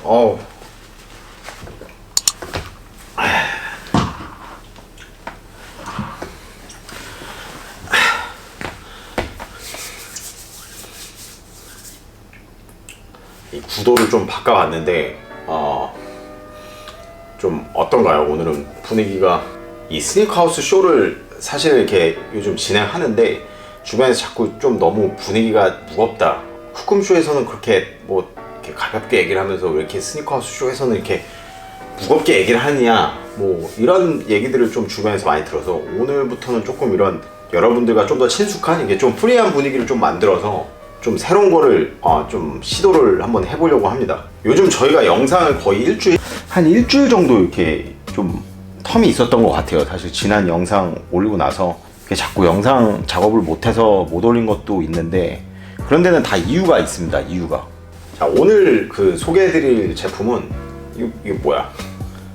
어우. 이 구도를 좀 바꿔봤는데 좀 어떤가요? 오늘은 분위기가 이 스니커하우스 쇼를 사실 이렇게 요즘 진행하는데 주변에서 자꾸 좀 너무 분위기가 무겁다. 후꿈쇼에서는 그렇게 뭐 이렇게 가볍게 얘기를 하면서 왜 이렇게 스니커하우스 쇼에서는 이렇게 무겁게 얘기를 하느냐, 뭐 이런 얘기들을 좀 주변에서 많이 들어서 오늘부터는 조금 이런 여러분들과 좀 더 친숙한 이게 좀 프리한 분위기를 좀 만들어서 좀 새로운 거를 좀 시도를 한번 해보려고 합니다. 요즘 저희가 영상을 거의 한 일주일 정도 이렇게 좀 텀이 있었던 것 같아요. 사실 지난 영상 올리고 나서 자꾸 영상 작업을 못해서 못 올린 것도 있는데 그런 데는 다 이유가 있습니다. 이유가. 자, 오늘 그 소개해드릴 제품은 이게 뭐야?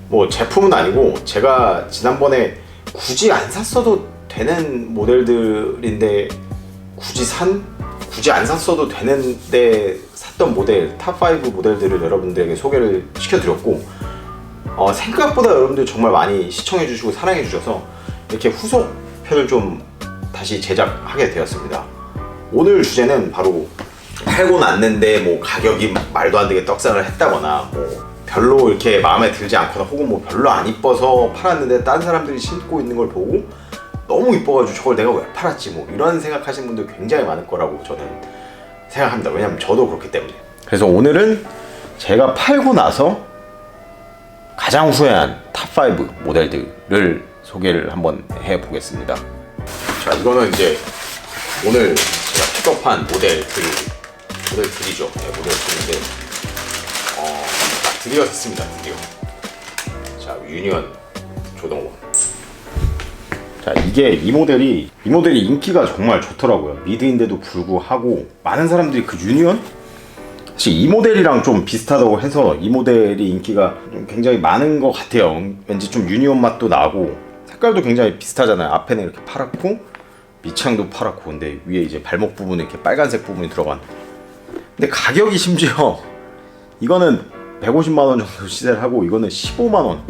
뭐 제품은 아니고 제가 지난번에 굳이 안 샀어도 되는 모델들인데 굳이 안 샀어도 되는데 샀던 모델 탑5 모델들을 여러분들에게 소개를 시켜드렸고 생각보다 여러분들 정말 많이 시청해주시고 사랑해주셔서 이렇게 후속편을 좀 다시 제작하게 되었습니다. 오늘 주제는 바로 팔고 났는데 뭐 가격이 말도 안 되게 떡상을 했다거나 뭐 별로 이렇게 마음에 들지 않거나 혹은 뭐 별로 안 이뻐서 팔았는데 딴 사람들이 신고 있는 걸 보고 너무 이뻐가지고 저걸 내가 왜 팔았지 뭐 이런 생각하시는 분들 굉장히 많을 거라고 저는 생각합니다. 왜냐면 저도 그렇기 때문에. 그래서 오늘은 제가 팔고 나서 가장 후회한 탑5 모델들을 소개를 한번 해보겠습니다. 자, 이거는 이제 오늘 제가 픽업한 모델들이죠. 네, 모델들인데 드디어 샀습니다. 드디어. 자, 유니언 조동원. 자, 이 모델이 인기가 정말 좋더라고요. 미드인데도 불구하고 많은 사람들이 그 유니언? 사실 이 모델이랑 좀 비슷하다고 해서 이 모델이 인기가 좀 굉장히 많은 것 같아요. 왠지 좀 유니온 맛도 나고 색깔도 굉장히 비슷하잖아요. 앞에는 이렇게 파랗고 밑창도 파랗고 근데 위에 이제 발목 부분에 이렇게 빨간색 부분이 들어간. 근데 가격이 심지어 이거는 150만 원 정도 시세를 하고 이거는 15만 원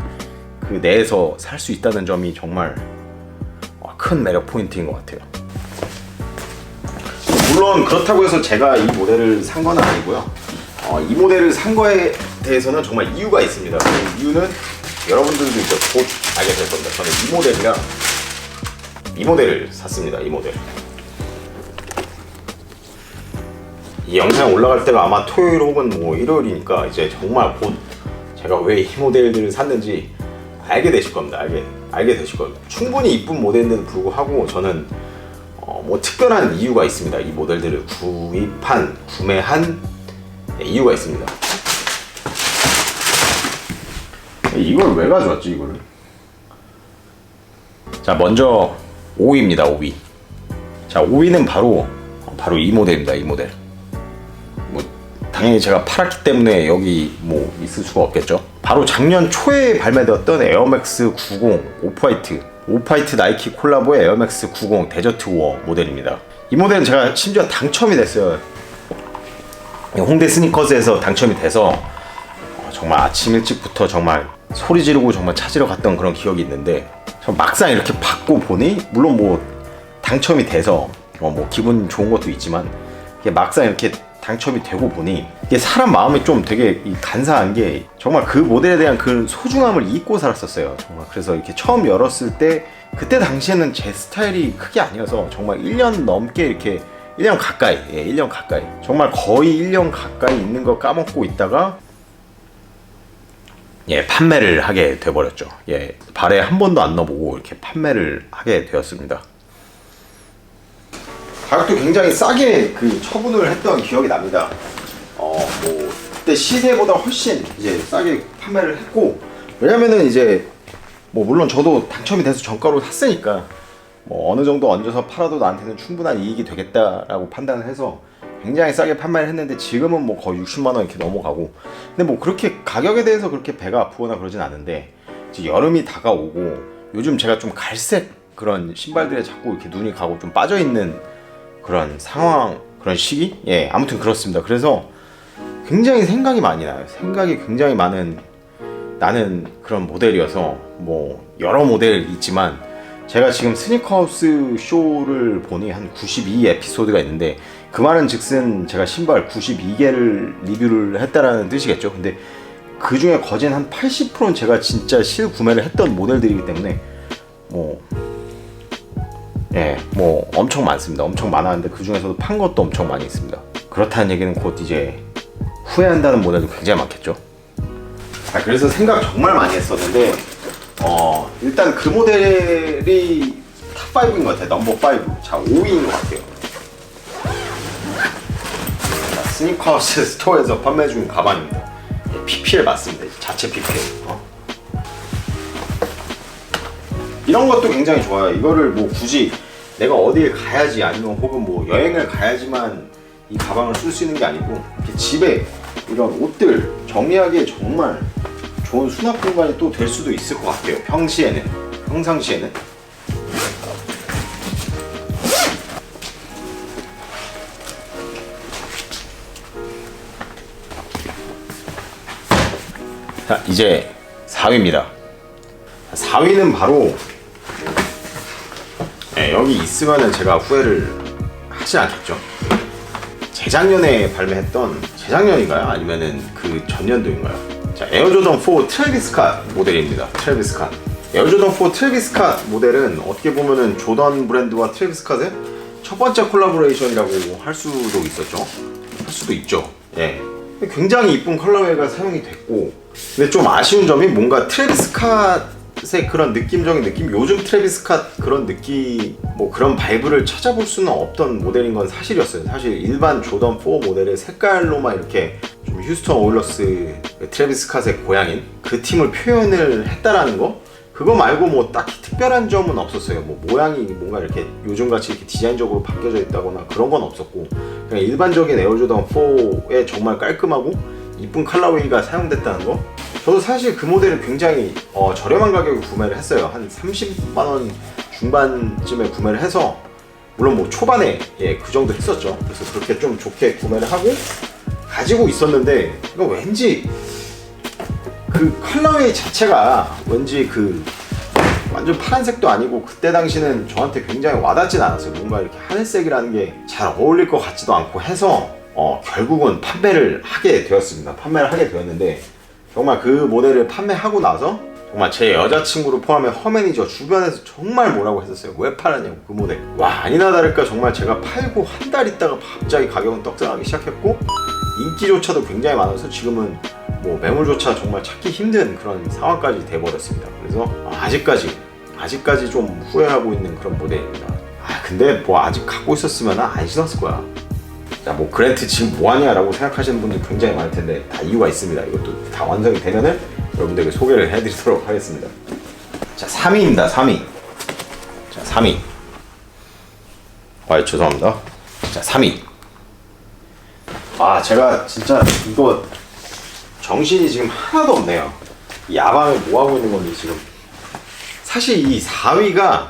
그 내에서 살 수 있다는 점이 정말 큰 매력 포인트인 것 같아요. 물론 그렇다고 해서 제가 이 모델을 산 건 아니고요. 이 모델을 산 거에 대해서는 정말 이유가 있습니다. 그 이유는 여러분들도 이제 곧 알게 될 겁니다. 저는 이 모델을 샀습니다. 이 모델. 이 영상 올라갈 때가 아마 토요일 혹은 뭐 일요일이니까 이제 정말 곧 제가 왜 이 모델들을 샀는지 알게 되실 겁니다. 알게 되실 겁니다. 충분히 이쁜 모델인데도 불구하고 저는 뭐 특별한 이유가 있습니다. 이 모델들을 구매한 이유가 있습니다. 이걸 왜 가져왔지 이거를? 자, 먼저 5위입니다. 5위. 자, 5위는 바로 이 모델입니다. 이 모델. 뭐 당연히 제가 팔았기 때문에 여기 뭐 있을 수가 없겠죠. 바로 작년 초에 발매되었던 에어맥스 90 오프화이트 나이키 콜라보의 에어맥스 90 데저트 워 모델입니다. 이 모델은 제가 심지어 당첨이 됐어요. 홍대 스니커즈에서 당첨이 돼서 정말 아침 일찍부터 정말 소리 지르고 정말 찾으러 갔던 그런 기억이 있는데 막상 이렇게 받고 보니 물론 뭐 당첨이 돼서 뭐 기분 좋은 것도 있지만 이게 막상 이렇게 당첨이 되고 보니 이게 사람 마음이 좀 되게 간사한 게 정말 그 모델에 대한 그 소중함을 잊고 살았었어요. 정말 그래서 이렇게 처음 열었을 때 그때 당시에는 제 스타일이 크게 아니어서 정말 1년 넘게 이렇게 1년 가까이 1년 가까이 정말 거의 1년 가까이 있는 거 까먹고 있다가 판매를 하게 돼버렸죠. 발에 한 번도 안 넣어보고 이렇게 판매를 하게 되었습니다. 가격도 굉장히 싸게 그 처분을 했던 기억이 납니다. 뭐 그때 시세보다 훨씬 이제 싸게 판매를 했고 왜냐면은 이제 뭐 물론 저도 당첨이 돼서 정가로 샀으니까 뭐 어느 정도 얹어서 팔아도 나한테는 충분한 이익이 되겠다라고 판단을 해서 굉장히 싸게 판매를 했는데 지금은 뭐 거의 60만 원 이렇게 넘어가고 근데 뭐 그렇게 가격에 대해서 그렇게 배가 아프거나 그러진 않은데 이제 여름이 다가오고 요즘 제가 좀 갈색 그런 신발들에 자꾸 이렇게 눈이 가고 좀 빠져있는 그런 상황 그런 시기? 예, 아무튼 그렇습니다. 그래서 굉장히 생각이 많이 나요. 생각이 굉장히 나는 그런 모델이어서 뭐 여러 모델 있지만 제가 지금 스니커하우스 쇼를 보니 한 92 에피소드가 있는데 그 말은 즉슨 제가 신발 92개를 리뷰를 했다라는 뜻이겠죠. 근데 그 중에 거진 한 80%는 제가 진짜 실구매를 했던 모델들이기 때문에 뭐 엄청 많습니다. 엄청 많았는데 그 중에서도 판 것도 엄청 많이 있습니다. 그렇다는 얘기는 곧 이제 후회한다는 모델도 굉장히 많겠죠. 그래서 생각 정말 많이 했었는데 일단 그 모델이 탑5인 것 같아요. 넘버 5. 자, 5위인 것 같아요. 자, 스니커하우스 스토어에서 판매 중인 가방입니다. PPL 맞습니다. 자체 PPL. 이런 것도 굉장히 좋아요. 이거를 뭐 굳이 내가 어딜 가야지 아니면 혹은 뭐 여행을 가야지만 이 가방을 쓸 수 있는 게 아니고 이렇게 집에 이런 옷들 정리하기에 정말 좋은 수납 공간이 또 될 수도 있을 것 같아요. 평상시에는. 자, 이제 4위입니다. 4위는 바로 여기 있으면은 제가 후회를 하지 않겠죠. 재작년에 발매했던, 재작년인가요? 아니면은 그 전년도인가요? 자, 에어조던 4 트래비스 캇 모델입니다. 트래비스 캇. 에어조던 4 트래비스 캇 모델은 어떻게 보면은 조던 브랜드와 트래비스 캇의 첫 번째 콜라보레이션이라고 할 수도 있죠. 예. 굉장히 이쁜 컬러웨이가 사용이 됐고, 근데 좀 아쉬운 점이 뭔가 트래비스 캇의 그런 느낌적인 느낌, 요즘 트래비스 캇 그런 느낌, 뭐 그런 바이브를 찾아볼 수는 없던 모델인 건 사실이었어요. 사실 일반 조던 4 모델의 색깔로만 이렇게 좀 휴스턴 오일러스 트래비스 캇의 고향인 그 팀을 표현을 했다라는 거, 그거 말고 뭐 딱히 특별한 점은 없었어요. 뭐 모양이 뭔가 이렇게 요즘같이 이렇게 디자인적으로 바뀌어져 있다거나 그런 건 없었고, 그냥 일반적인 에어조던 4의 정말 깔끔하고 이쁜 컬러웨이가 사용됐다는 거. 저도 사실 그 모델을 굉장히 저렴한 가격에 구매를 했어요. 한 30만원 중반쯤에 구매를 해서, 물론 뭐 초반에 그 정도 했었죠. 그래서 그렇게 좀 좋게 구매를 하고 가지고 있었는데, 이거 왠지 그 컬러웨이 자체가 왠지 그 완전 파란색도 아니고 그때 당시는 저한테 굉장히 와닿진 않았어요. 뭔가 이렇게 하늘색이라는 게 잘 어울릴 것 같지도 않고 해서 결국은 판매를 하게 되었는데, 정말 그 모델을 판매하고 나서 정말 제 여자친구를 포함해 허매니저 주변에서 정말 뭐라고 했었어요. 왜 팔았냐고, 그 모델. 와, 아니나 다를까 정말 제가 팔고 한 달 있다가 갑자기 가격은 떡상하기 시작했고, 인기조차도 굉장히 많아서 지금은 뭐 매물조차 정말 찾기 힘든 그런 상황까지 돼버렸습니다. 그래서 아직까지 좀 후회하고 있는 그런 모델입니다. 근데 뭐 아직 갖고 있었으면 안 신었을 거야. 자, 뭐 그랜트 지금 뭐하냐 라고 생각하시는 분들 굉장히 많을 텐데 다 이유가 있습니다. 이것도 다 완성이 되면은 여러분들에게 소개를 해드리도록 하겠습니다. 자, 3위입니다. 3위. 자, 3위. 죄송합니다. 자, 3위. 제가 진짜 이거 정신이 지금 하나도 없네요. 이 야방을 뭐 하고 있는 건지 지금. 사실 이 4위가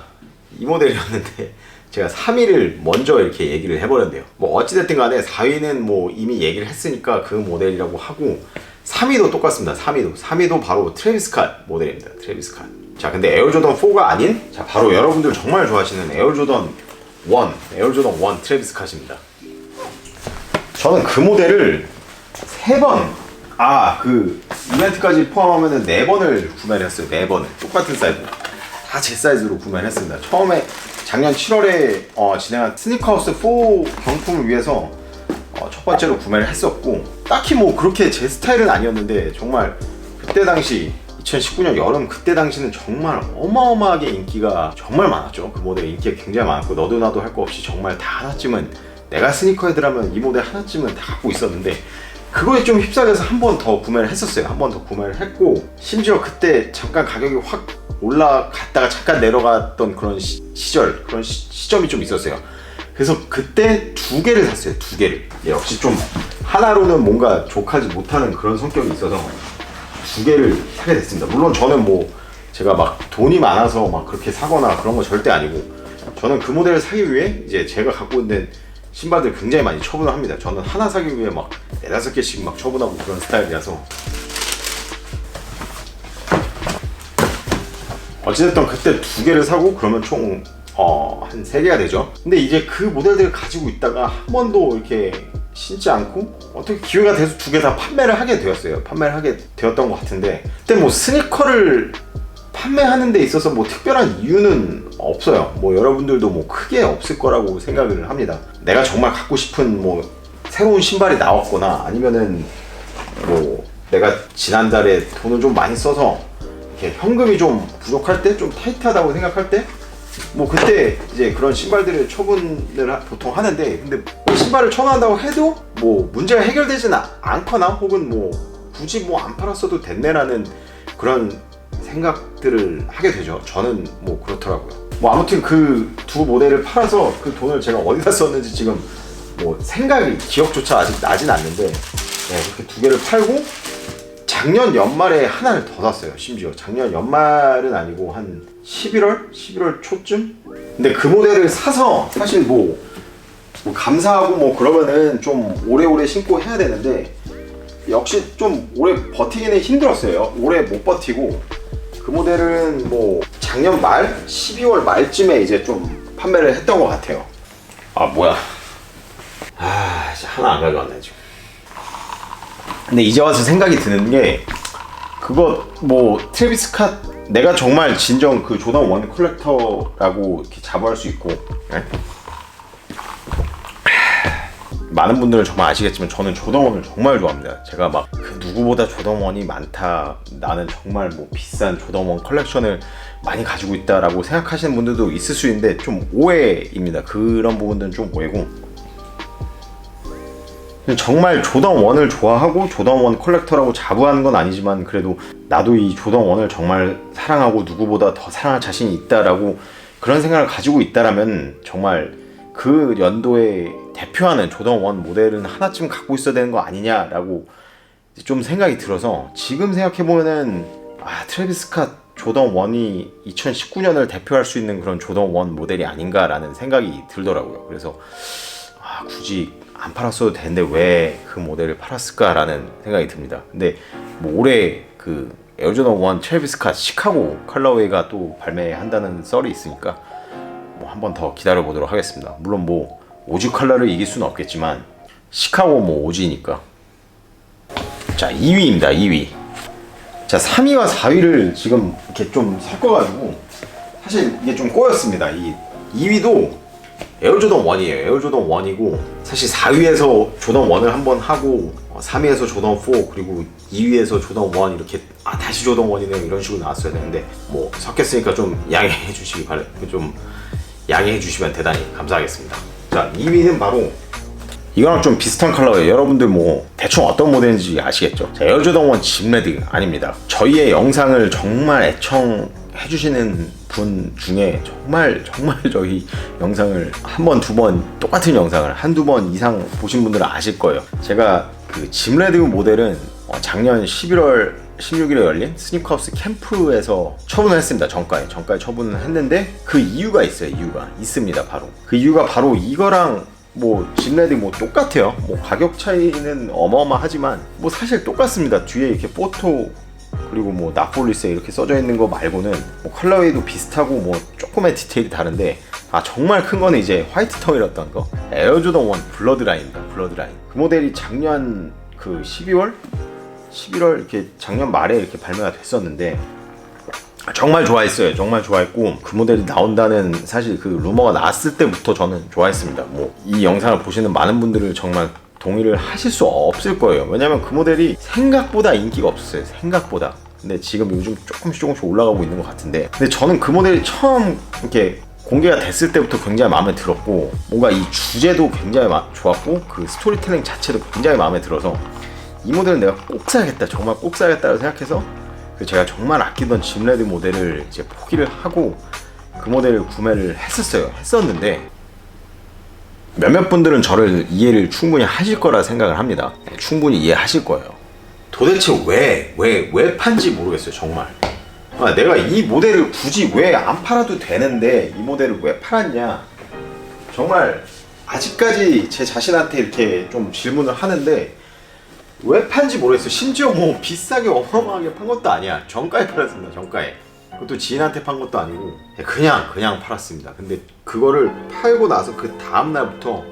이 모델이었는데 제가 3위를 먼저 이렇게 얘기를 해버렸네요. 뭐 어찌됐든 간에 4위는 뭐 이미 얘기를 했으니까 그 모델이라고 하고, 3위도 똑같습니다. 3위도 바로 트래비스 캇 모델입니다. 트래비스 캇. 자, 근데 에어조던 4가 아닌, 자, 바로 여러분들 정말 좋아하시는 에어조던 1 트래비스 캇입니다. 저는 그 모델을 3번, 그 이벤트까지 포함하면 4번을 구매를 했어요. 4번을 똑같은 사이즈, 다 제 사이즈로 구매를 했습니다. 처음에 작년 7월에 진행한 스니커하우스 4 경품을 위해서 첫 번째로 구매를 했었고, 딱히 뭐 그렇게 제 스타일은 아니었는데 정말 그때 당시 2019년 여름, 그때 당시는 정말 어마어마하게 인기가 정말 많았죠. 그 모델 인기가 굉장히 많았고, 너도 나도 할 거 없이 정말 다 하나쯤은, 내가 스니커헤드라면 이 모델 하나쯤은 다 갖고 있었는데, 그거에 좀 휩싸려서 한 번 더 구매를 했었어요. 한 번 더 구매를 했고, 심지어 그때 잠깐 가격이 확 올라갔다가 잠깐 내려갔던 그런 시점이 좀 있었어요. 그래서 그때 2개를 샀어요. 2개를. 역시 좀 하나로는 뭔가 족하지 못하는 그런 성격이 있어서 2개를 사게 됐습니다. 물론 저는 뭐 제가 막 돈이 많아서 막 그렇게 사거나 그런 거 절대 아니고, 저는 그 모델을 사기 위해 이제 제가 갖고 있는 신발들 굉장히 많이 처분을 합니다. 저는 하나 사기 위해 막 4-5개씩 막 처분하고 그런 스타일이라서. 어찌됐든 그때 2개를 사고 그러면 총 한 3개가 되죠. 근데 이제 그 모델들을 가지고 있다가 한 번도 이렇게 신지 않고 어떻게 기회가 돼서 2개 다 판매를 하게 되었어요. 판매를 하게 되었던 것 같은데, 그때 뭐 스니커를 판매하는 데 있어서 뭐 특별한 이유는 없어요. 뭐 여러분들도 뭐 크게 없을 거라고 생각을 합니다. 내가 정말 갖고 싶은 뭐 새로운 신발이 나왔거나, 아니면은 뭐 내가 지난달에 돈을 좀 많이 써서 이렇게 현금이 좀 부족할 때, 좀 타이트하다고 생각할 때, 뭐 그때 이제 그런 신발들을 처분을 보통 하는데, 근데 신발을 처분한다고 해도 뭐 문제가 해결되지는 않거나, 혹은 뭐 굳이 뭐 안 팔았어도 됐네라는 그런 생각들을 하게 되죠. 저는 뭐 그렇더라고요. 뭐 아무튼 그 2 모델을 팔아서 그 돈을 제가 어디다 썼는지 지금 뭐 기억조차 아직 나진 않는데, 이렇게 2개를 팔고 작년 연말에 하나를 더 샀어요. 심지어 작년 연말은 아니고 한 11월 초쯤? 근데 그 모델을 사서 사실 뭐 감사하고 뭐 그러면은 좀 오래오래 신고 해야 되는데, 역시 좀 오래 버티기는 힘들었어요. 오래 못 버티고, 그 모델은 뭐 작년 말 12월 말쯤에 이제 좀 판매를 했던 것 같아요. 아 뭐야, 이제 하나 안 가져왔네 지금. 근데 이제 와서 생각이 드는 게, 그거 뭐 트래비스 스캇, 내가 정말 진정 그 조던 1 컬렉터라고 이렇게 자부할 수 있고, 많은 분들은 정말 아시겠지만 저는 조던 1을 정말 좋아합니다. 제가 막 그 누구보다 조던 1이 많다, 나는 정말 뭐 비싼 조던 1 컬렉션을 많이 가지고 있다라고 생각하시는 분들도 있을 수 있는데, 좀 오해입니다. 그런 부분들은 좀 오해고, 정말 조던 1을 좋아하고 조던 1 컬렉터라고 자부하는 건 아니지만, 그래도 나도 이 조던 1을 정말 사랑하고 누구보다 더 사랑할 자신이 있다라고 그런 생각을 가지고 있다라면, 정말 그 연도에 대표하는 조던 1 모델은 하나쯤 갖고 있어야 되는 거 아니냐라고 좀 생각이 들어서, 지금 생각해보면은 트래비스 스캇 조던 1이 2019년을 대표할 수 있는 그런 조던 1 모델이 아닌가라는 생각이 들더라고요. 그래서 굳이 안 팔았어도 되는데 왜 그 모델을 팔았을까라는 생각이 듭니다. 근데 뭐 올해 그 에어조던 1 트래비스 스캇 시카고 컬러웨이가 또 발매한다는 썰이 있으니까 뭐 한 번 더 기다려 보도록 하겠습니다. 물론 뭐 오지 컬러를 이길 수는 없겠지만 시카고 뭐 오지니까. 자, 2위입니다. 2위. 자, 3위와 4위를 지금 이렇게 좀 섞어가지고 사실 이게 좀 꼬였습니다. 이 2위도 에어조던 1이에요. 에어조던 1이고, 사실 4위에서 조던 1을 한번 하고 3위에서 조던 4, 그리고 2위에서 조던 1 이렇게 다시 조던 1이네 이런 식으로 나왔어야 되는데, 뭐 섞였으니까 좀 양해해 주시기 좀 양해해 주시면 대단히 감사하겠습니다. 자, 2위는 바로 이거랑 좀 비슷한 컬러예요. 여러분들 뭐 대충 어떤 모델인지 아시겠죠? 자, 에어조던 1 짚레드 아닙니다. 저희의 영상을 정말 애청해주시는 분 중에 정말 저희 영상을 한 번, 두 번, 똑같은 영상을 한두 번 이상 보신 분들은 아실 거예요. 제가 그 짚레드 모델은 작년 11월 16일에 열린 스니커하우스 캠프에서 처분을 했습니다. 정가에 처분을 했는데, 그 이유가 있어요. 이유가 있습니다. 바로 그 이유가 바로 이거랑 뭐 짚레드 뭐 똑같아요. 뭐 가격 차이는 어마어마하지만 뭐 사실 똑같습니다. 뒤에 이렇게 포토 그리고 뭐 나폴리스에 이렇게 써져 있는 거 말고는 뭐 컬러웨이도 비슷하고 뭐 조금의 디테일이 다른데, 정말 큰 거는 이제 화이트 텅이었던 거, 에어조던 1 블러드라인입니다. 블러드라인. 그 모델이 작년 그 11월 이렇게 작년 말에 이렇게 발매가 됐었는데, 정말 좋아했어요. 정말 좋아했고, 그 모델이 나온다는 사실 그 루머가 나왔을 때부터 저는 좋아했습니다. 뭐 이 영상을 보시는 많은 분들을 정말 동의를 하실 수 없을 거예요. 왜냐면 그 모델이 생각보다 인기가 없었어요. 생각보다. 근데 지금 요즘 조금씩 올라가고 있는 것 같은데, 근데 저는 그 모델이 처음 이렇게 공개가 됐을 때부터 굉장히 마음에 들었고, 뭔가 이 주제도 굉장히 좋았고, 그 스토리텔링 자체도 굉장히 마음에 들어서 이 모델은 내가 꼭 사야겠다, 정말 꼭 사야겠다고 생각해서 제가 정말 아끼던 짚레드 모델을 이제 포기를 하고 그 모델을 구매를 했었는데, 몇몇 분들은 저를 이해를 충분히 하실 거라 생각을 합니다. 충분히 이해하실 거예요. 도대체 왜 판지 모르겠어요. 정말 내가 이 모델을 굳이 왜 안 팔아도 되는데 이 모델을 왜 팔았냐, 정말 아직까지 제 자신한테 이렇게 좀 질문을 하는데 왜 판지 모르겠어요. 심지어 뭐 비싸게 어마어마하게 판 것도 아니야. 정가에 팔았습니다. 정가에. 그것도 지인한테 판 것도 아니고 그냥 팔았습니다. 근데 그거를 팔고 나서 그 다음 날부터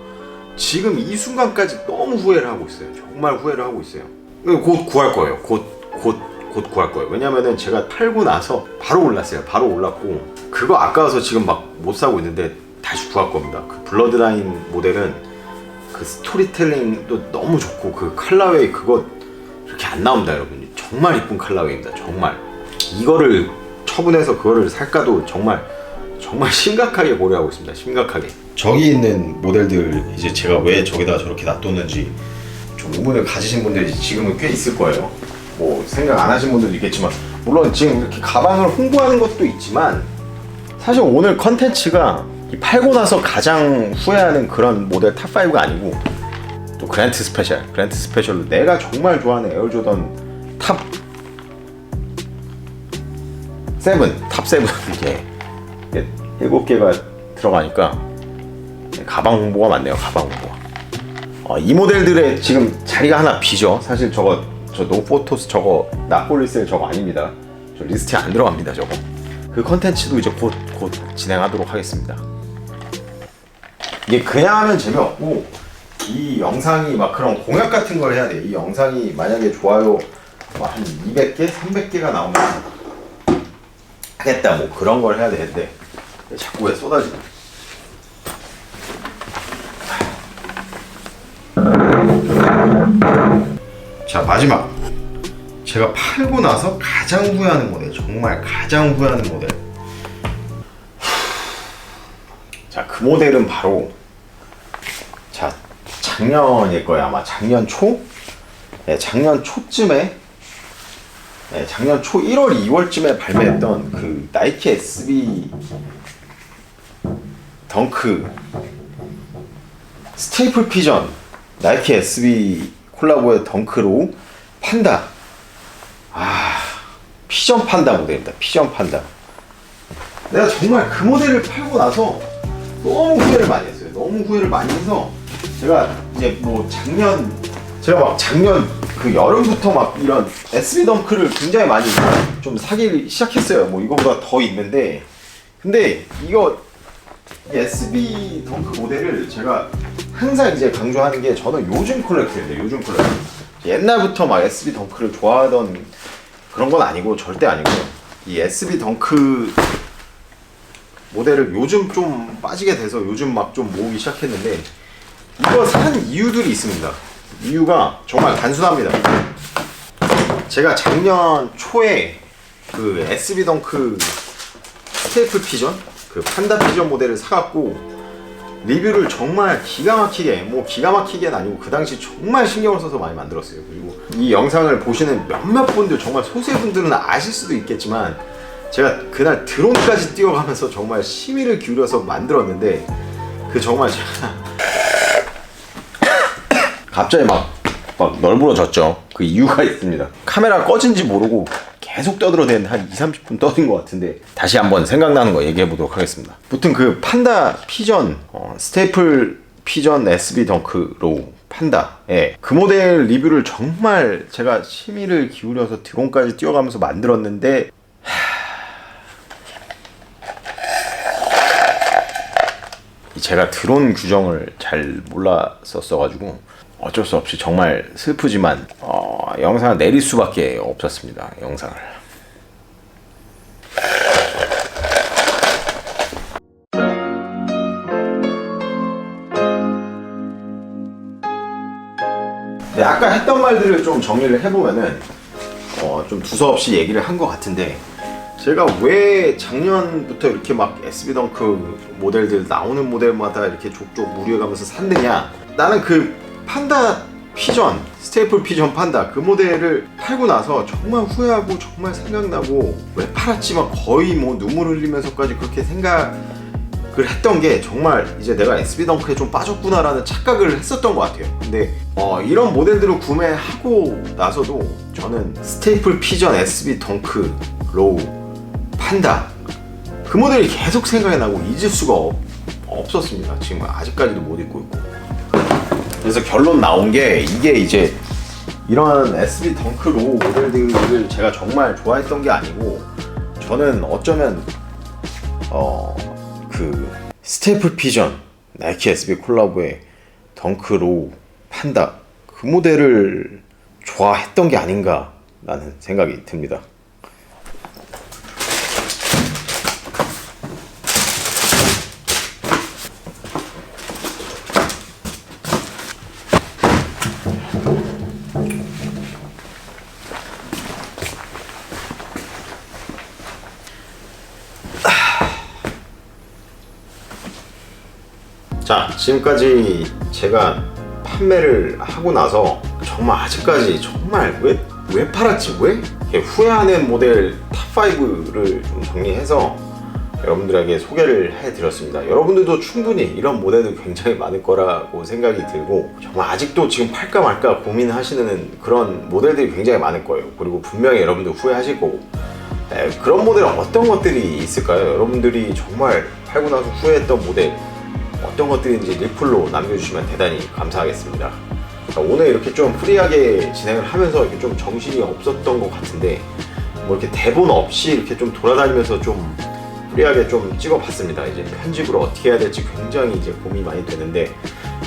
지금 이 순간까지 너무 후회를 하고 있어요. 정말 후회를 하고 있어요. 곧 구할 거예요. 곧 구할 거예요. 왜냐면은 제가 팔고 나서 바로 올랐어요. 바로 올랐고 그거 아까워서 지금 막 못 사고 있는데 다시 구할 겁니다. 그 블러드라인 모델은 그 스토리텔링도 너무 좋고 그 컬러웨이 그거 이렇게 안 나옵니다, 여러분. 정말 이쁜 컬러웨이입니다. 정말 이거를 처분해서 그거를 살까도 정말 심각하게 고려하고 있습니다. 심각하게. 저기 있는 모델들 이제 제가 왜 저기다 저렇게 놔뒀는지 좀 의문을 가지신 분들이 지금은 꽤 있을 거예요. 뭐 생각 안 하신 분들도 있겠지만 물론 지금 이렇게 가방을 홍보하는 것도 있지만 사실 오늘 컨텐츠가 팔고 나서 가장 후회하는 그런 모델 탑5가 아니고 또 그랜트 스페셜로 내가 정말 좋아하는 에어조던 탑7 이게 7개가 들어가니까 가방 홍보가 많네요. 가방 홍보가. 이 모델들의 지금 자리가 하나 비죠. 사실 저 노포토스 저거 나폴리셀 저거 아닙니다. 저 리스트에 안 들어갑니다. 저거. 그 컨텐츠도 이제 곧 진행하도록 하겠습니다. 이게 그냥 하면 재미없고 이 영상이 막 그런 공약 같은 걸 해야 돼. 이 영상이 만약에 좋아요 한 200개, 300개가 나오면 하겠다 뭐 그런 걸 해야 되는데 자꾸 왜 쏟아지냐. 자, 마지막 제가 팔고 나서 가장 후회하는 모델, 정말 가장 후회하는 모델. 자, 그 모델은 바로 자 작년일 거예요. 아마 작년 초? 네, 작년 초쯤에 작년 초 1월, 2월쯤에 발매했던 그 나이키 SB 덩크 스테이플 피전 나이키 SB 콜라보의 덩크로 판다. 피전 판다 모델입니다. 피전 판다. 내가 정말 그 모델을 팔고 나서 너무 후회를 많이 했어요. 너무 후회를 많이 해서 제가 이제 뭐 작년 그 여름부터 막 이런 SB 덩크를 굉장히 많이 좀 사기 시작했어요. 뭐 이거보다 더 있는데 근데 이거 SB 덩크 모델을 제가 항상 이제 강조하는 게 저는 요즘 컬렉터인데 요즘 컬렉터. 옛날부터 막 SB 덩크를 좋아하던 그런 건 아니고 절대 아니고 이 SB 덩크 모델을 요즘 좀 빠지게 돼서 요즘 막 좀 모으기 시작했는데 이거 산 이유들이 있습니다. 이유가 정말 단순합니다. 제가 작년 초에 그 SB 덩크 스테이플 피전 그 판다 피전 모델을 사갖고 리뷰를 정말 기가 막히게는 아니고 그 당시 정말 신경을 써서 많이 만들었어요. 그리고 이 영상을 보시는 몇몇 분들 정말 소수의 분들은 아실 수도 있겠지만 제가 그날 드론까지 뛰어가면서 정말 심의를 기울여서 만들었는데 그 정말 제가 갑자기 막 널브러졌죠. 그 이유가 있습니다. 카메라 꺼진지 모르고 계속 떠들어대는데 한 2-30분 떠든 것 같은데 다시 한번 생각나는 거 얘기해 보도록 하겠습니다. 무튼 그 판다 피전 스테이플 피전 SB 덩크로 판다 그 모델 리뷰를 정말 제가 심의를 기울여서 드론까지 뛰어가면서 만들었는데 제가 드론 규정을 잘 몰랐었어가지고 어쩔 수 없이 정말 슬프지만 영상을 내릴 수밖에 없었습니다. 영상을. 네, 아까 했던 말들을 좀 정리를 해보면은 좀 두서없이 얘기를 한 것 같은데 제가 왜 작년부터 이렇게 막 SB 덩크 모델들 나오는 모델마다 이렇게 족족 무료해가면서 샀느냐. 나는 그 판다 피전 스테이플 피전 판다 그 모델을 팔고 나서 정말 후회하고 정말 생각나고 왜 팔았지 막 거의 뭐 눈물 흘리면서까지 그렇게 생각을 했던 게 정말 이제 내가 SB 덩크에 좀 빠졌구나라는 착각을 했었던 것 같아요. 근데 이런 모델들을 구매하고 나서도 저는 스테이플 피전 SB 덩크 로우 판다 그 모델이 계속 생각이 나고 잊을 수가 없었습니다. 지금 아직까지도 못 입고 있고. 그래서 결론 나온 게 이게 이제 이런 SB 덩크 로우 모델들을 제가 정말 좋아했던 게 아니고 저는 어쩌면 그 스테이플 피전 나이키 SB 콜라보의 덩크 로우 판다 그 모델을 좋아했던 게 아닌가 라는 생각이 듭니다. 자, 지금까지 제가 판매를 하고 나서 정말 아직까지 정말 왜 팔았지? 왜? 이렇게 후회하는 모델 탑5를 좀 정리해서 여러분들에게 소개를 해드렸습니다. 여러분들도 충분히 이런 모델도 굉장히 많을 거라고 생각이 들고 정말 아직도 지금 팔까 말까 고민하시는 그런 모델들이 굉장히 많을 거예요. 그리고 분명히 여러분들 후회하실 거고 그런 모델은 어떤 것들이 있을까요? 여러분들이 정말 팔고 나서 후회했던 모델 어떤 것들인지 리플로 남겨주시면 대단히 감사하겠습니다. 오늘 이렇게 좀 프리하게 진행을 하면서 이렇게 좀 정신이 없었던 것 같은데 뭐 이렇게 대본 없이 이렇게 좀 돌아다니면서 좀 프리하게 좀 찍어봤습니다. 이제 편집을 어떻게 해야 될지 굉장히 이제 고민이 많이 되는데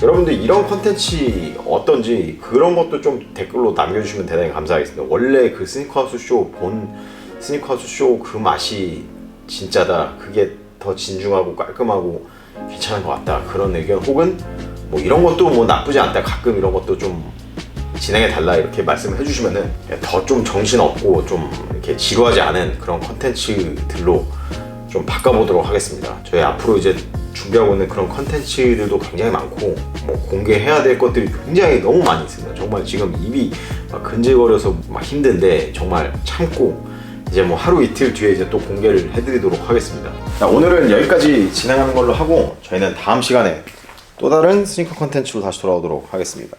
여러분들 이런 컨텐츠 어떤지 그런 것도 좀 댓글로 남겨주시면 대단히 감사하겠습니다. 원래 그 스니커하우스 쇼 본 스니커하우스 쇼 그 맛이 진짜다. 그게 더 진중하고 깔끔하고 괜찮은 것 같다. 그런 의견 혹은 뭐 이런 것도 뭐 나쁘지 않다. 가끔 이런 것도 좀 진행해 달라 이렇게 말씀을 해주시면은 더 좀 정신 없고 좀 이렇게 지루하지 않은 그런 컨텐츠들로 좀 바꿔보도록 하겠습니다. 저희 앞으로 이제 준비하고 있는 그런 컨텐츠들도 굉장히 많고 뭐 공개해야 될 것들이 굉장히 너무 많이 있습니다. 정말 지금 입이 막 근질거려서 막 힘든데 정말 참고 이제 뭐 하루 이틀 뒤에 이제 또 공개를 해드리도록 하겠습니다. 자, 오늘은 여기까지 진행하는 걸로 하고 저희는 다음 시간에 또 다른 스니커 컨텐츠로 다시 돌아오도록 하겠습니다.